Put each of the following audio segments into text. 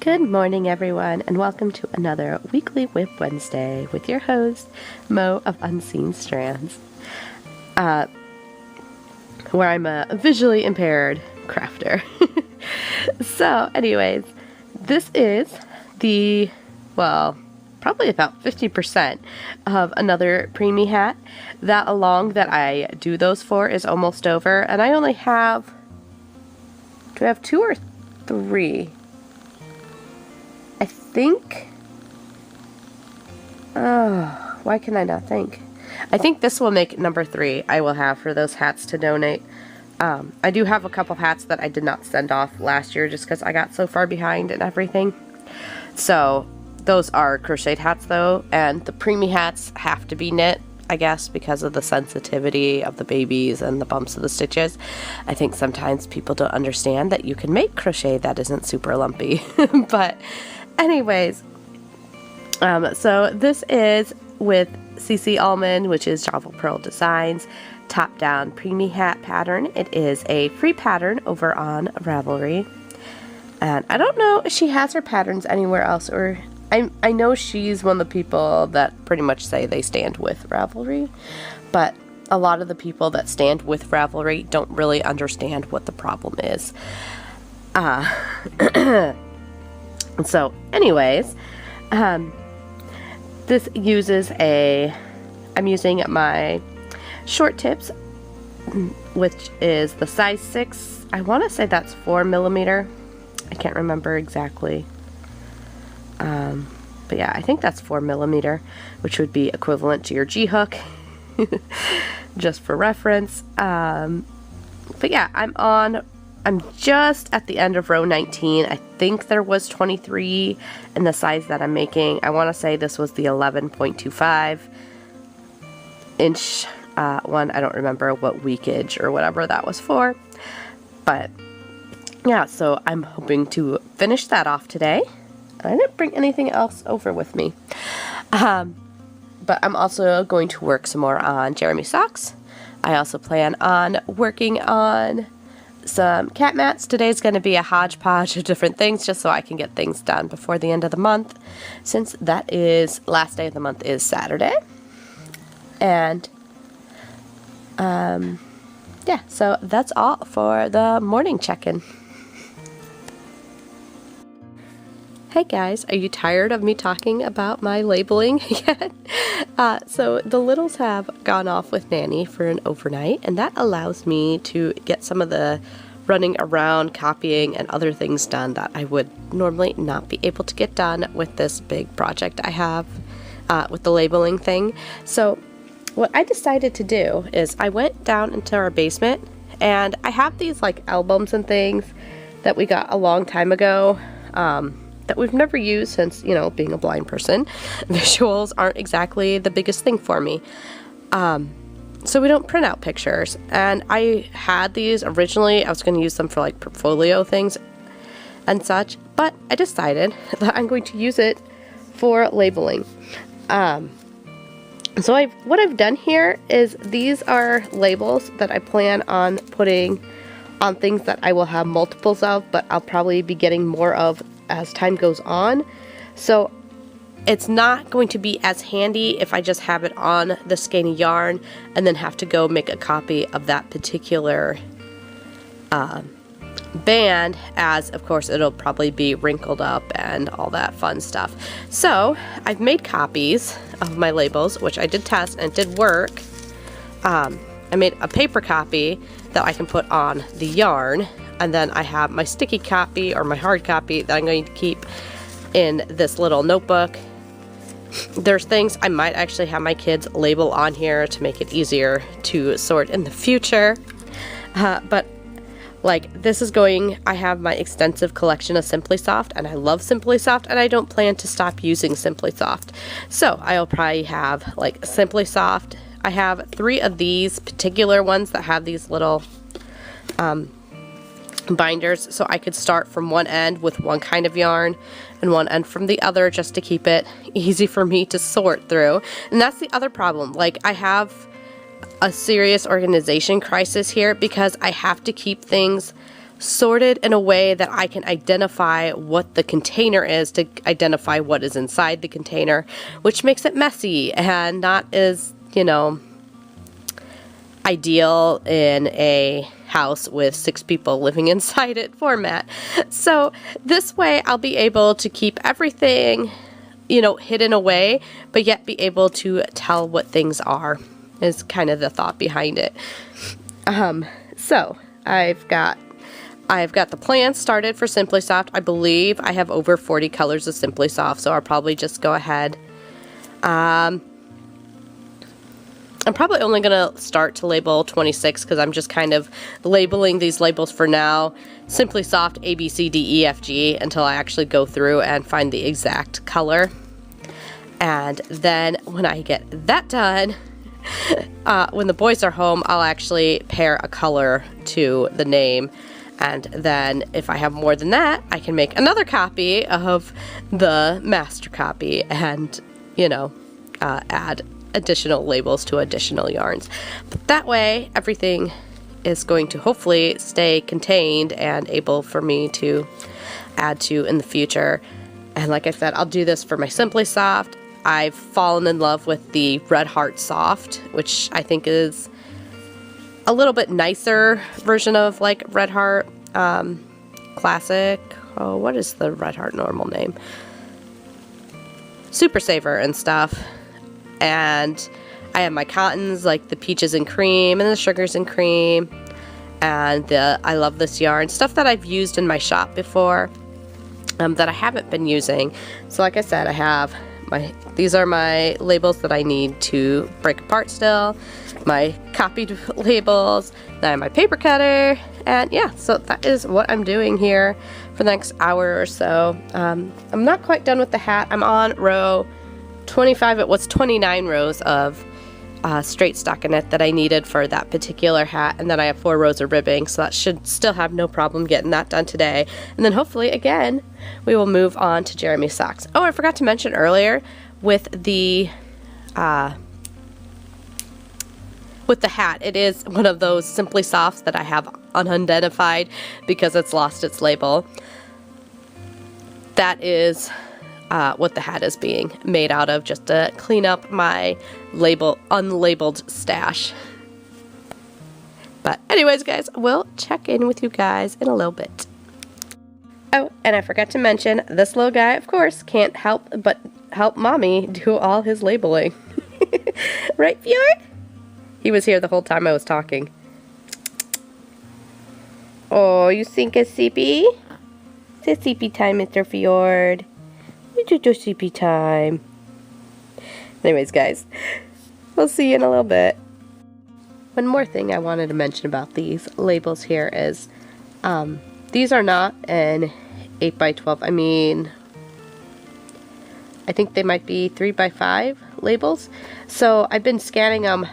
Good morning, everyone, and welcome to another Weekly Whip Wednesday with your host, Mo of Unseen Strands, where I'm a visually impaired crafter. So, anyways, this is probably about 50% of another preemie hat. That along that I do those for is almost over, and I only have, do I have 2 or 3? I think, why can I not think? I think this will make number 3 I will have for those hats to donate. I do have a couple hats that I did not send off last year just because I got so far behind and everything. So those are crocheted hats though, and the preemie hats have to be knit, I guess, because of the sensitivity of the babies and the bumps of the stitches. I think sometimes people don't understand that you can make crochet that isn't super lumpy. But anyways, so this is with CC Allman, which is Java Pearl Designs top-down preemie hat pattern. It is a free pattern over on Ravelry, and I don't know if she has her patterns anywhere else, or I know she's one of the people that pretty much say they stand with Ravelry, but a lot of the people that stand with Ravelry don't really understand what the problem is. So anyways, this uses I'm using my short tips, which is the size 6. I want to say that's 4mm. I can't remember exactly. But yeah, I think that's 4mm, which would be equivalent to your G-hook, just for reference. But yeah, I'm just at the end of row 19. I think there was 23 in the size that I'm making. I want to say this was the 11.25 inch one. I don't remember what weekage or whatever that was for. But yeah, so I'm hoping to finish that off today. I didn't bring anything else over with me. But I'm also going to work some more on Jeremy socks. I also plan on working on some cat mats. Today's going to be a hodgepodge of different things just so I can get things done before the end of the month, since that is last day of the month is Saturday. And yeah, so that's all for the morning check-in. Hey guys, are you tired of me talking about my labeling yet? So the littles have gone off with Nanny for an overnight, and that allows me to get some of the running around, copying, and other things done that I would normally not be able to get done with this big project I have with the labeling thing. So what I decided to do is I went down into our basement, and I have these like albums and things that we got a long time ago, that we've never used since, you know, being a blind person. Visuals aren't exactly the biggest thing for me. So we don't print out pictures. And I had these originally, I was going to use them for like portfolio things and such, but I decided that I'm going to use it for labeling. So what I've done here is these are labels that I plan on putting on things that I will have multiples of, but I'll probably be getting more of as time goes on. So it's not going to be as handy if I just have it on the skein of yarn and then have to go make a copy of that particular band, as of course it'll probably be wrinkled up and all that fun stuff. So I've made copies of my labels, which I did test and it did work. I made a paper copy that I can put on the yarn, and then I have my sticky copy or my hard copy that I'm going to keep in this little notebook. There's things I might actually have my kids label on here to make it easier to sort in the future. But like this is I have my extensive collection of Simply Soft, and I love Simply Soft, and I don't plan to stop using Simply Soft. So I'll probably have like Simply Soft. I have 3 of these particular ones that have these little binders, so I could start from one end with one kind of yarn and one end from the other, just to keep it easy for me to sort through. And that's the other problem. Like, I have a serious organization crisis here because I have to keep things sorted in a way that I can identify what the container is to identify what is inside the container, which makes it messy and not as, you know, ideal in a house with 6 people living inside it format. So this way I'll be able to keep everything, you know, hidden away, but yet be able to tell what things are, is kind of the thought behind it. So I've got the plans started for Simply Soft. I believe I have over 40 colors of Simply Soft, so I'll probably just go ahead. I'm probably only going to start to label 26 because I'm just kind of labeling these labels for now. Simply Soft A, B, C, D, E, F, G until I actually go through and find the exact color. And then when I get that done, when the boys are home, I'll actually pair a color to the name. And then if I have more than that, I can make another copy of the master copy and, you know, add additional labels to additional yarns. But that way, everything is going to hopefully stay contained and able for me to add to in the future. And like I said, I'll do this for my Simply Soft. I've fallen in love with the Red Heart Soft, which I think is a little bit nicer version of like Red Heart Classic. Oh, what is the Red Heart normal name? Super Saver and stuff. And I have my cottons, like the peaches and cream and the sugars and cream. And I love this yarn. Stuff that I've used in my shop before that I haven't been using. So like I said, I have these are my labels that I need to break apart still. My copied labels. Then I have my paper cutter. And yeah, so that is what I'm doing here for the next hour or so. I'm not quite done with the hat. I'm on row 25. It was 29 rows of straight stockinette that I needed for that particular hat, and then I have 4 rows of ribbing, so that should still have no problem getting that done today. And then hopefully again we will move on to Jeremy's socks. Oh, I forgot to mention earlier with the hat, it is one of those Simply Softs that I have unidentified because it's lost its label. That is what the hat is being made out of, just to clean up my unlabeled stash. But anyways, guys, we'll check in with you guys in a little bit. Oh, and I forgot to mention, this little guy, of course, can't help but help Mommy do all his labeling. Right, Fjord? He was here the whole time I was talking. Oh, you think it's sleepy? It's sleepy time, Mr. Fjord. It's sleepy time. Anyways, guys, we'll see you in a little bit. One more thing I wanted to mention about these labels here is these are not an 8x12. I mean, I think they might be 3x5 labels. So I've been scanning them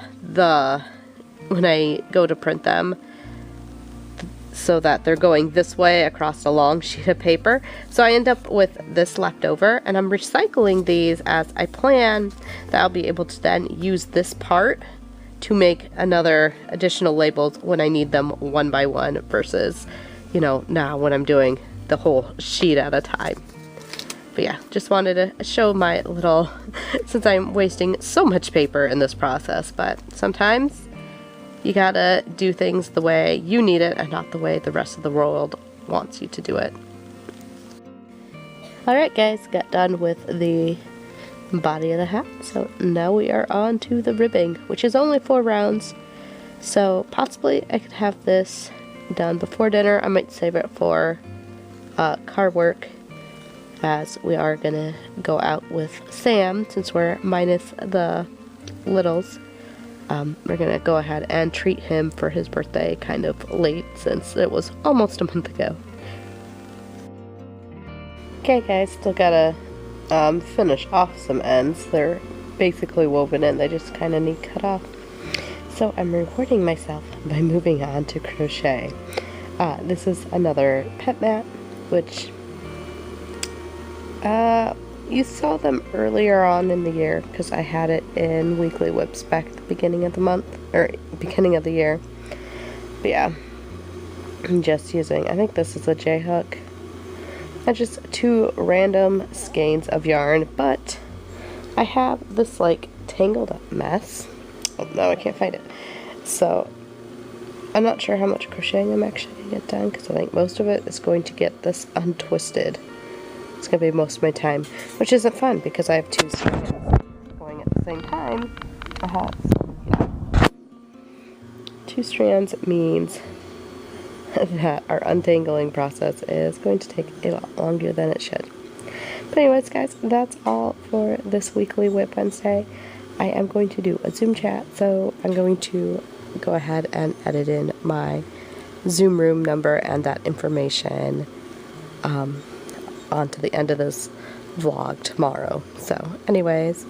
when I go to print them, so that they're going this way across a long sheet of paper. So I end up with this left over, and I'm recycling these as I plan that I'll be able to then use this part to make another additional labels when I need them one by one versus, you know, now when I'm doing the whole sheet at a time. But yeah, just wanted to show my little, since I'm wasting so much paper in this process, but sometimes you gotta do things the way you need it and not the way the rest of the world wants you to do it. Alright guys, got done with the body of the hat, so now we are on to the ribbing, which is only 4 rounds. So possibly I could have this done before dinner. I might save it for car work, as we are gonna go out with Sam since we're minus the littles. We're gonna go ahead and treat him for his birthday kind of late since it was almost a month ago. Okay guys, still gotta finish off some ends. They're basically woven in, they just kind of need cut off. So I'm rewarding myself by moving on to crochet. This is another pet mat, which you saw them earlier on in the year because I had it in weekly whips back at the beginning of the month, or beginning of the year. But yeah, I'm just using, I think this is a J-hook. And just 2 random skeins of yarn, but I have this like tangled up mess. Oh no, I can't find it. So I'm not sure how much crocheting I'm actually going to get done, because I think most of it is going to get this untwisted. It's going to be most of my time, which isn't fun because I have 2 strands going at the same time. I have some, 2 strands means that our untangling process is going to take a lot longer than it should. But anyways, guys, that's all for this weekly WIP Wednesday. I am going to do a Zoom chat, so I'm going to go ahead and edit in my Zoom room number and that information onto the end of this vlog tomorrow. So anyways,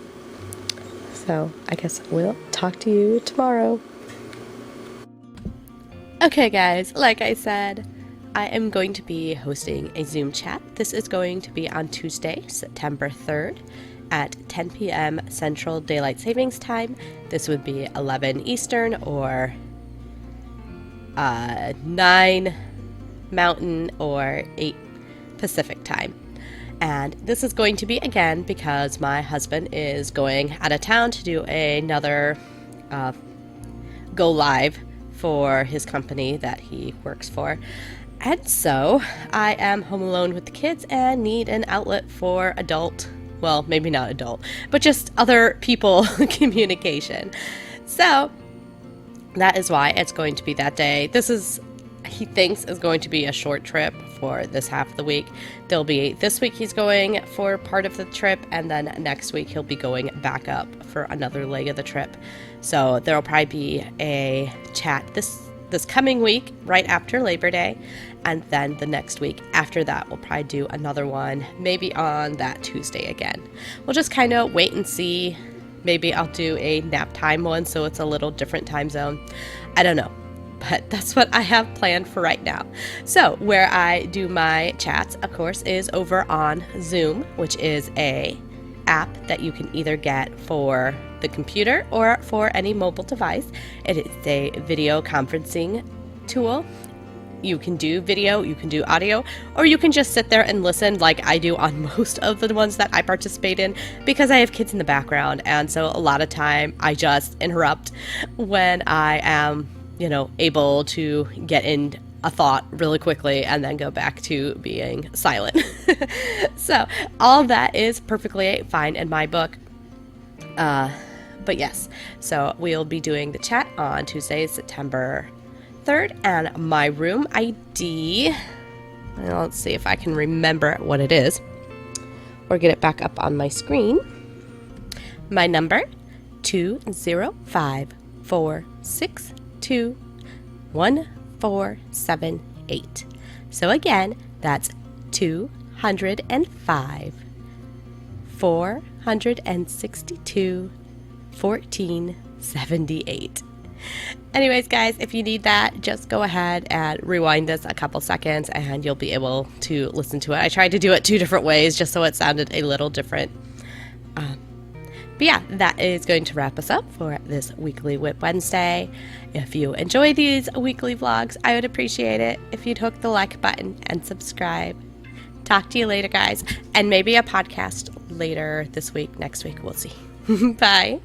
I guess we'll talk to you tomorrow. Okay guys, like I said, I am going to be hosting a Zoom chat. This is going to be on Tuesday, September 3rd at 10 p.m. Central Daylight Savings Time. This would be 11 Eastern or 9 Mountain or 8 Pacific Time. And this is going to be, again, because my husband is going out of town to do another go live for his company that he works for. And so I am home alone with the kids and need an outlet for adult, well, maybe not adult, but just other people communication. So that is why it's going to be that day. This is, he thinks, is going to be a short trip for this half of the week. There'll be, this week he's going for part of the trip, and then next week he'll be going back up for another leg of the trip. So there'll probably be a chat this coming week right after Labor Day, and then the next week after that we'll probably do another one, maybe on that Tuesday again. We'll just kind of wait and see. Maybe I'll do a nap time one so it's a little different time zone. I don't know, but that's what I have planned for right now. So where I do my chats, of course, is over on Zoom, which is a app that you can either get for the computer or for any mobile device. It is a video conferencing tool. You can do video, you can do audio, or you can just sit there and listen like I do on most of the ones that I participate in, because I have kids in the background, and so a lot of time I just interrupt when I am, able to get in a thought really quickly and then go back to being silent. So all that is perfectly fine in my book. But yes, so we'll be doing the chat on Tuesday, September 3rd, and my room ID, let's see if I can remember what it is or get it back up on my screen. My number, 205-462-1478. So again, that's 205-462-1478. Anyways, guys, if you need that, just go ahead and rewind this a couple seconds and you'll be able to listen to it. I tried to do it 2 different ways just so it sounded a little different. But yeah, that is going to wrap us up for this weekly WIP Wednesday. If you enjoy these weekly vlogs, I would appreciate it if you'd hook the like button and subscribe. Talk to you later, guys, and maybe a podcast later this week, next week, we'll see. Bye.